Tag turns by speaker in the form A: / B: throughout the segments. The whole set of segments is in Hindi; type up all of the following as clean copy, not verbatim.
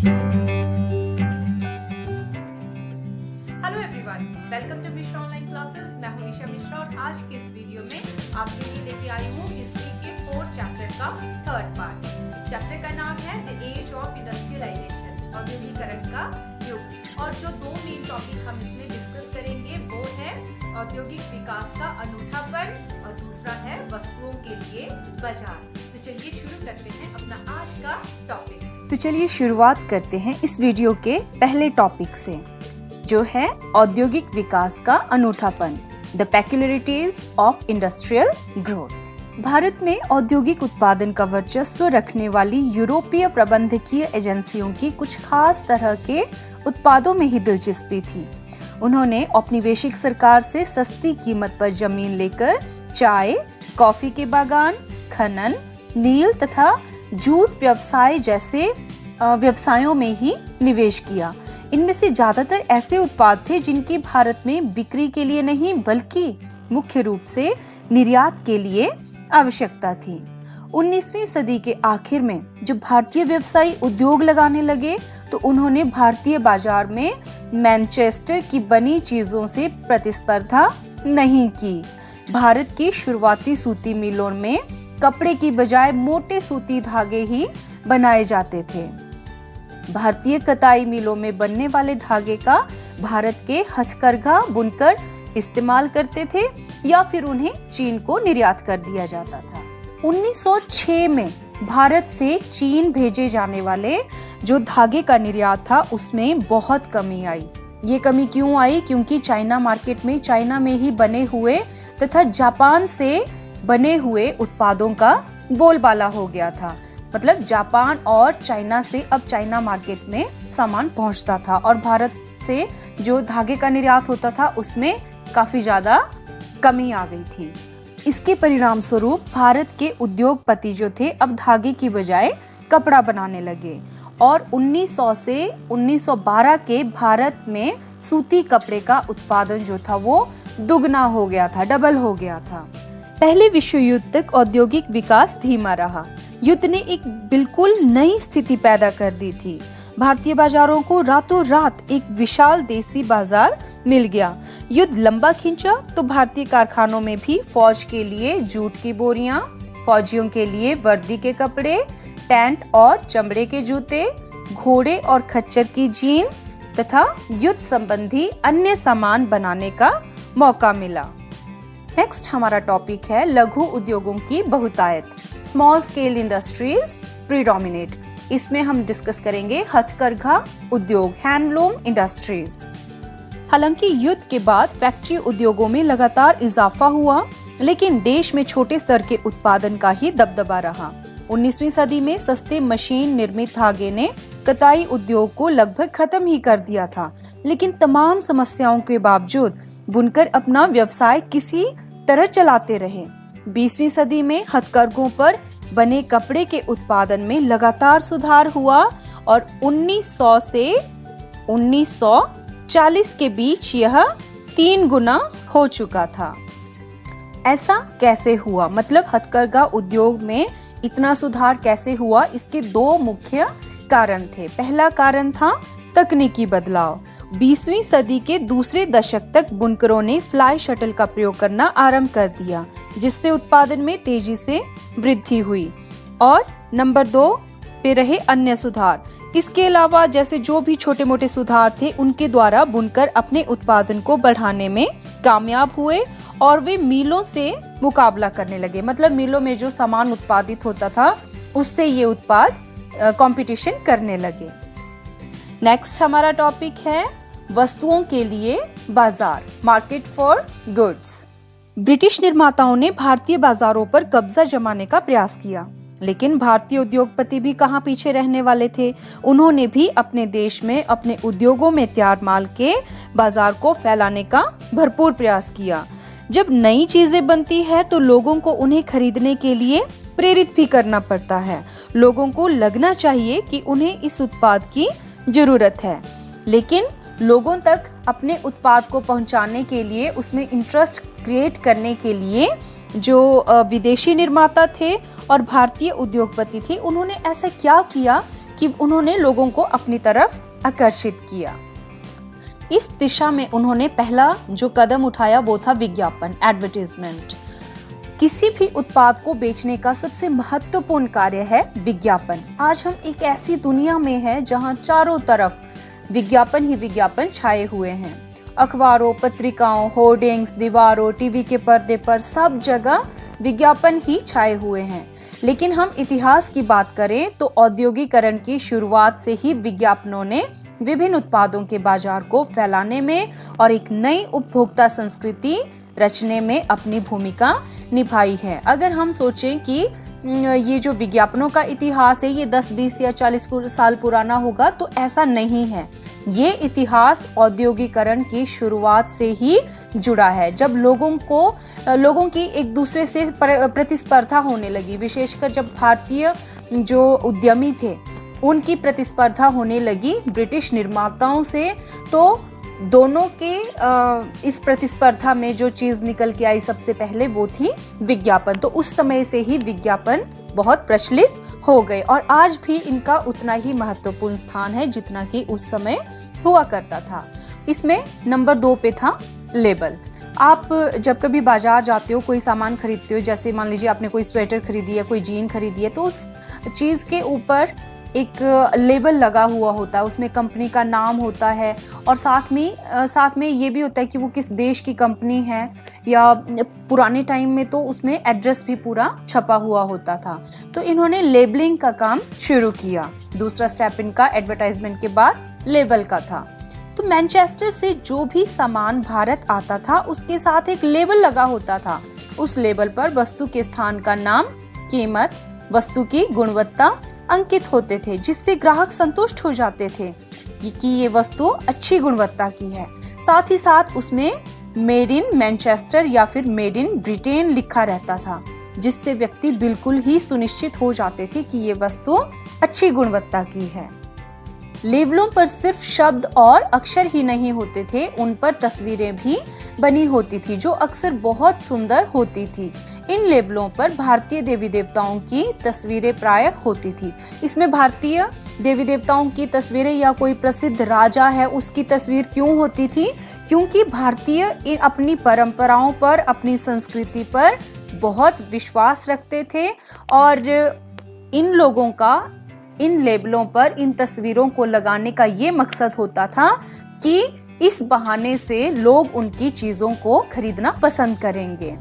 A: Hello everyone, welcome to Mishra online classes. मैं हूं निशा मिश्रा और आज के इस वीडियो में आपके लिए लेके आई हूं हिस्ट्री के 4th चैप्टर का 3rd पार्ट। चैप्टर का नाम है द एज ऑफ इंडस्ट्रियलाइजेशन, औद्योगिकरण का युग। और जो दो मेन टॉपिक हम इसमें डिस्कस करेंगे वो है औद्योगिक विकास का अनूठापन और दूसरा है वस्तुओं के लिए बाजार। तो चलिए शुरू करते हैं अपना आज का टॉपिक।
B: तो चलिए शुरुआत करते हैं इस वीडियो के पहले टॉपिक से, जो है औद्योगिक विकास का अनूठापन, the peculiarities of industrial growth. Bharat में औद्योगिक उत्पादन का वर्चस्व रखने वाली यूरोपीय प्रबंधकीय एजेंसियों की कुछ खास तरह के उत्पादों में ही दिलचस्पी थी। उन्होंने औपनिवेशिक सरकार से सस्ती कीमत पर जमीन लेकर चाय, कॉफी के बागान, खनन, नील तथा जूट व्यवसाय जैसे व्यवसायों में ही निवेश किया। इनमें से ज्यादातर ऐसे उत्पाद थे जिनकी भारत में बिक्री के लिए नहीं बल्कि मुख्य रूप से निर्यात के लिए आवश्यकता थी। 19वीं सदी के आखिर में जब भारतीय व्यवसायी उद्योग लगाने लगे तो उन्होंने भारतीय बाजार में मैनचेस्टर की बनी चीजों से प्रतिस्पर्धा नहीं की। भारत की शुरुआती सूती मिलों में कपड़े की बजाय मोटे सूती धागे ही बनाए जाते थे। भारतीय कताई मिलों में बनने वाले धागे का भारत के हथकरघा बुनकर इस्तेमाल करते थे या फिर उन्हें चीन को निर्यात कर दिया जाता था। 1906 में भारत से चीन भेजे जाने वाले जो धागे का निर्यात था उसमें बहुत कमी आई। ये कमी क्यों आई? क्योंकि चाइना मार्केट में चाइना में ही बने हुए तथा जापान से बने हुए उत्पादों का बोलबाला हो गया था। मतलब जापान और चाइना से अब चाइना मार्केट में सामान पहुंचता था और भारत से जो धागे का निर्यात होता था उसमें काफी ज्यादा कमी आ गई थी। इसके परिणाम स्वरूप भारत के उद्योगपति जो थे अब धागे की बजाय कपड़ा बनाने लगे और 1900 से 1912 के भारत में सूती कपड़े का उत्पादन जो था वो दुगना हो गया था, डबल हो गया था। पहले विश्व युद्ध तक औद्योगिक विकास धीमा रहा। युद्ध ने एक बिल्कुल नई स्थिति पैदा कर दी थी। भारतीय बाजारों को रातों रात एक विशाल देसी बाजार मिल गया। युद्ध लंबा खींचा तो भारतीय कारखानों में भी फौज के लिए जूट की बोरियां, फौजियों के लिए वर्दी के कपड़े, टेंट और चमड़े के जूते, घोड़े और खच्चर की जीन तथा युद्ध संबंधी अन्य सामान बनाने का मौका मिला। नेक्स्ट हमारा टॉपिक है लघु उद्योगों की बहुतायत, स्मॉल स्केल इंडस्ट्रीज प्रीडोमिनेट। इसमें हम डिस्कस करेंगे हथकरघा उद्योग, हैंडलूम इंडस्ट्रीज। हालांकि युद्ध के बाद फैक्ट्री उद्योगों में लगातार इजाफा हुआ, लेकिन देश में छोटे स्तर के उत्पादन का ही दबदबा रहा। 19वीं सदी में सस्ते मशीन निर्मित धागे ने कताई उद्योग को लगभग खत्म ही कर दिया था, लेकिन तमाम समस्याओं के बावजूद बुनकर अपना व्यवसाय किसी तरह चलाते रहे। 20वीं सदी में हथकरघों पर बने कपड़े के उत्पादन में लगातार सुधार हुआ और 1900 से 1940 के बीच यह 3 गुना हो चुका था। ऐसा कैसे हुआ? मतलब हथकरघा उद्योग में इतना सुधार कैसे हुआ? इसके 2 मुख्य कारण थे। पहला कारण था तकनीकी बदलाव। 20वीं सदी के दूसरे दशक तक बुनकरों ने फ्लाई शटल का प्रयोग करना आरंभ कर दिया, जिससे उत्पादन में तेजी से वृद्धि हुई। और नंबर 2 पे रहे अन्य सुधार। इसके अलावा जैसे जो भी छोटे मोटे सुधार थे उनके द्वारा बुनकर अपने उत्पादन को बढ़ाने में कामयाब हुए और वे मिलों से मुकाबला करने लगे। मतलब मिलों में जो सामान उत्पादित होता था उससे ये उत्पाद कंपटीशन करने लगे। नेक्स्ट हमारा टॉपिक है वस्तुओं के लिए बाजार, मार्केट फॉर गुड्स। ब्रिटिश निर्माताओं ने भारतीय बाजारों पर कब्जा जमाने का प्रयास किया, लेकिन भारतीय उद्योगपति भी कहां पीछे रहने वाले थे। उन्होंने भी अपने देश में अपने उद्योगों में तैयार माल के बाजार को फैलाने का भरपूर प्रयास किया। जब नई चीजें बनती है तो लोगों को उन्हें खरीदने के लिए प्रेरित भी करना पड़ता है। लोगों को लगना चाहिए कि उन्हें इस उत्पाद की जरूरत है, लेकिन लोगों तक अपने उत्पाद को पहुंचाने के लिए, उसमें इंटरेस्ट क्रिएट करने के लिए जो विदेशी निर्माता थे और भारतीय उद्योगपति थे, उन्होंने ऐसा क्या किया कि उन्होंने लोगों को अपनी तरफ आकर्षित किया। इस दिशा में उन्होंने पहला जो कदम उठाया वो था विज्ञापन, एडवर्टाइजमेंट। किसी भी उत्पाद को बेचने का सबसे महत्वपूर्ण कार्य है विज्ञापन। आज हम एक ऐसी दुनिया में हैं जहां चारों तरफ विज्ञापन ही विज्ञापन छाए हुए हैं। अखबारों, पत्रिकाओं, होर्डिंग्स, दीवारों, टीवी के पर्दे पर सब जगह विज्ञापन ही छाए हुए हैं। लेकिन हम इतिहास की बात करें तो औद्योगिकरण की शुरुआत से ही विज्ञापनों ने विभिन्न उत्पादों के बाजार को फैलाने में और एक नई उपभोक्ता संस्कृति रचने में अपनी भूमिका निभाई है। अगर हम सोचें कि ये जो विज्ञापनों का इतिहास है ये 10, 20 या 40 साल पुराना होगा, तो ऐसा नहीं है। ये इतिहास औद्योगिकरण की शुरुआत से ही जुड़ा है, जब लोगों की एक दूसरे से प्रतिस्पर्धा होने लगी। विशेषकर जब भारतीय जो उद्यमी थे उनकी प्रतिस्पर्धा होने लगी ब्रिटिश निर्माताओं से, तो दोनों के इस प्रतिस्पर्धा में जो चीज निकल के आई सबसे पहले वो थी विज्ञापन। तो उस समय से ही विज्ञापन बहुत प्रचलित हो गए और आज भी इनका उतना ही महत्वपूर्ण स्थान है जितना कि उस समय हुआ करता था। इसमें नंबर 2 पे था लेबल। आप जब कभी बाजार जाते हो, कोई सामान खरीदते हो, जैसे मान लीजिए आपने कोई स्वेटर खरीदी है, कोई जीन खरीदी है, तो उस चीज के ऊपर एक लेबल लगा हुआ होता है, उसमें कंपनी का नाम होता है और साथ में ये भी होता है कि वो किस देश की कंपनी है, या पुराने टाइम में तो उसमें एड्रेस भी पूरा छपा हुआ होता था। तो इन्होंने लेबलिंग का काम शुरू किया। दूसरा स्टेप इनका एडवर्टाइजमेंट के बाद लेबल का था। तो मैनचेस्टर से जो भी सामान भारत आता था उसके साथ एक लेबल लगा होता था। उस लेबल पर वस्तु के स्थान का नाम, कीमत, वस्तु की गुणवत्ता अंकित होते थे, जिससे ग्राहक संतुष्ट हो जाते थे कि ये वस्तु अच्छी गुणवत्ता की है। साथ ही साथ उसमें मेड इन मैनचेस्टर या फिर मेड इन ब्रिटेन लिखा रहता था, जिससे व्यक्ति बिल्कुल ही सुनिश्चित हो जाते थे कि ये वस्तु अच्छी गुणवत्ता की है। लेबलों पर सिर्फ शब्द और अक्षर ही नहीं होते थे, उन पर तस्वीरें भी बनी होती थी जो अक्सर बहुत सुंदर होती थी। इन लेबलों पर भारतीय देवी देवताओं की तस्वीरें प्राय होती थी। इसमें भारतीय देवी देवताओं की तस्वीरें या कोई प्रसिद्ध राजा है उसकी तस्वीर क्यों होती थी? क्योंकि भारतीय अपनी परंपराओं पर, अपनी संस्कृति पर बहुत विश्वास रखते थे और इन लोगों का इन लेबलों पर इन तस्वीरों को लगाने का ये मकसद होता था कि इस बहाने से लोग उनकी चीजों को खरीदना पसंद करेंगे।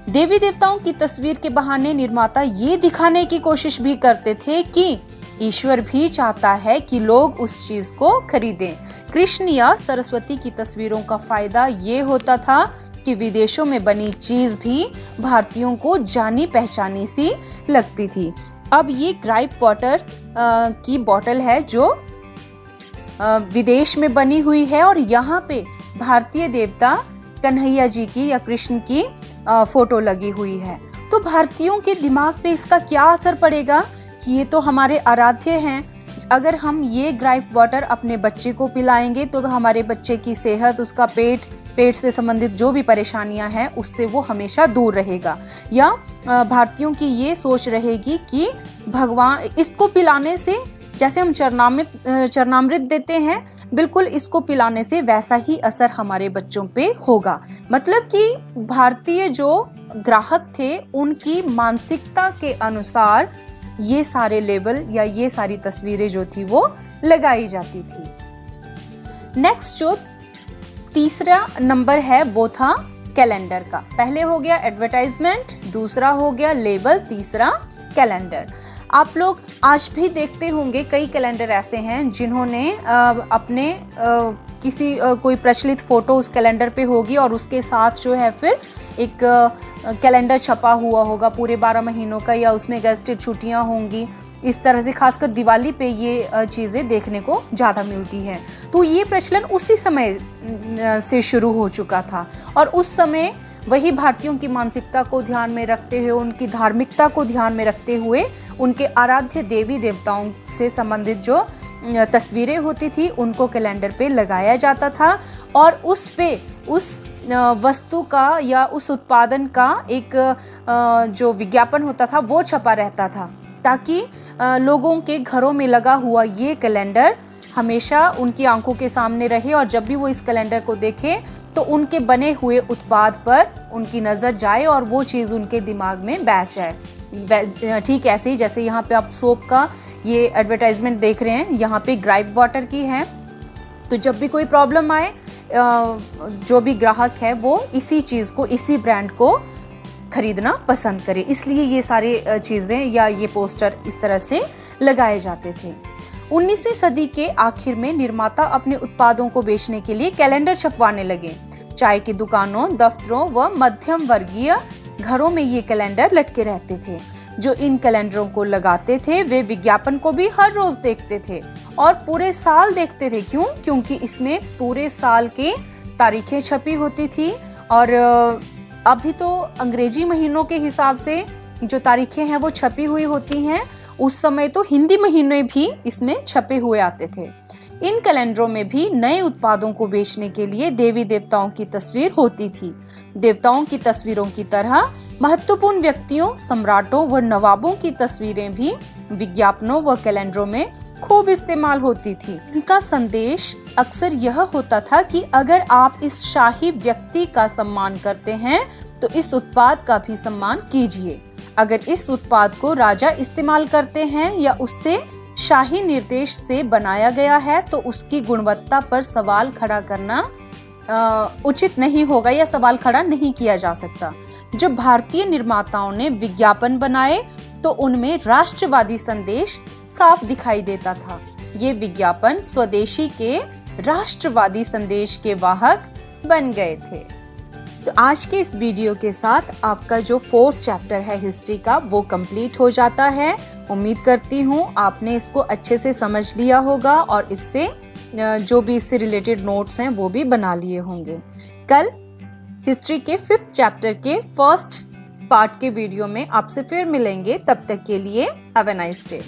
B: देवी देवताओं की तस्वीर के बहाने निर्माता ये दिखाने की कोशिश भी करते थे कि ईश्वर भी चाहता है कि लोग उस चीज को खरीदें। कृष्ण या सरस्वती की तस्वीरों का फायदा ये होता था कि विदेशों में बनी चीज भी भारतीयों को जानी पहचानी सी लगती थी। अब ये ग्राइप वाटर की बोतल है जो विदेश में बनी हुई है और यहाँ पे भारतीय देवता कन्हैया जी की या कृष्ण की फोटो लगी हुई है। तो भारतीयों के दिमाग पे इसका क्या असर पड़ेगा कि ये तो हमारे आराध्य हैं। अगर हम ये ग्राइप वाटर अपने बच्चे को पिलाएंगे तो हमारे बच्चे की सेहत, उसका पेट से संबंधित जो भी परेशानियां हैं उससे वो हमेशा दूर रहेगा। या भारतीयों की ये सोच रहेगी कि भगवान इसको पिलाने से, जैसे हम चरणामृत देते हैं, बिल्कुल इसको पिलाने से वैसा ही असर हमारे बच्चों पे होगा। मतलब कि भारतीय जो ग्राहक थे उनकी मानसिकता के अनुसार ये सारे लेबल या ये सारी तस्वीरें जो थी वो लगाई जाती थी। नेक्स्ट जो तीसरा नंबर है वो था कैलेंडर का। पहले हो गया एडवर्टाइजमेंट, दूसरा हो गया लेबल, तीसरा कैलेंडर। आप लोग आज भी देखते होंगे कई कैलेंडर ऐसे हैं जिन्होंने अपने कोई प्रचलित फोटो उस कैलेंडर पे होगी और उसके साथ जो है फिर एक कैलेंडर छपा हुआ होगा पूरे 12 महीनों का, या उसमें गेस्टेड छुट्टियां होंगी। इस तरह से खासकर दिवाली पे ये चीज़ें देखने को ज़्यादा मिलती हैं। तो ये प्रचलन उसी समय से शुरू हो चुका था और उस समय वही भारतीयों की मानसिकता को ध्यान में रखते हुए, उनकी धार्मिकता को ध्यान में रखते हुए, उनके आराध्य देवी देवताओं से संबंधित जो तस्वीरें होती थी उनको कैलेंडर पे लगाया जाता था और उस पे उस वस्तु का या उस उत्पादन का एक जो विज्ञापन होता था वो छपा रहता था, ताकि लोगों के घरों में लगा हुआ ये कैलेंडर हमेशा उनकी आंखों के सामने रहे और जब भी वो इस कैलेंडर को देखें तो उनके बने हुए उत्पाद पर उनकी नज़र जाए और वो चीज़ उनके दिमाग में बैठ जाए। ठीक ऐसे ही जैसे यहाँ पे आप सोप का ये एडवर्टाइजमेंट देख रहे हैं, यहाँ पे ग्राइप वाटर की है। तो जब भी कोई प्रॉब्लम आए जो भी ग्राहक है वो इसी चीज़ को, इसी ब्रांड को खरीदना पसंद करे, इसलिए ये सारी चीज़ें या ये पोस्टर इस तरह से लगाए जाते थे। 19वीं सदी के आखिर में निर्माता अपने उत्पादों को बेचने के लिए कैलेंडर छपवाने लगे। चाय की दुकानों, दफ्तरों व मध्यम वर्गीय घरों में ये कैलेंडर लटके रहते थे। जो इन कैलेंडरों को लगाते थे वे विज्ञापन को भी हर रोज देखते थे और पूरे साल देखते थे। क्यों? क्योंकि इसमें पूरे साल की तारीखें छपी होती थी और अभी तो अंग्रेजी महीनों के हिसाब से जो तारीखें हैं वो छपी हुई होती हैं, उस समय तो हिंदी महीने भी इसमें छपे हुए आते थे। इन कैलेंडरों में भी नए उत्पादों को बेचने के लिए देवी देवताओं की तस्वीर होती थी। देवताओं की तस्वीरों की तरह महत्वपूर्ण व्यक्तियों, सम्राटों व नवाबों की तस्वीरें भी विज्ञापनों व कैलेंडरों में खूब इस्तेमाल होती थी। इनका संदेश अक्सर यह होता था कि अगर आप इस शाही व्यक्ति का सम्मान करते हैं तो इस उत्पाद का भी सम्मान कीजिए। अगर इस उत्पाद को राजा इस्तेमाल करते हैं या उससे शाही निर्देश से बनाया गया है तो उसकी गुणवत्ता पर सवाल खड़ा करना उचित नहीं होगा या सवाल खड़ा नहीं किया जा सकता। जब भारतीय निर्माताओं ने विज्ञापन बनाए तो उनमें राष्ट्रवादी संदेश साफ दिखाई देता था। ये विज्ञापन स्वदेशी के राष्ट्रवादी संदेश के वाहक बन गए थे। तो आज के इस वीडियो के साथ आपका जो 4th चैप्टर है हिस्ट्री का वो कंप्लीट हो जाता है। उम्मीद करती हूँ आपने इसको अच्छे से समझ लिया होगा और इससे जो भी इससे रिलेटेड नोट्स हैं वो भी बना लिए होंगे। कल हिस्ट्री के 5th चैप्टर के 1st पार्ट के वीडियो में आपसे फिर मिलेंगे। तब तक के लिए हैव अ नाइस डे।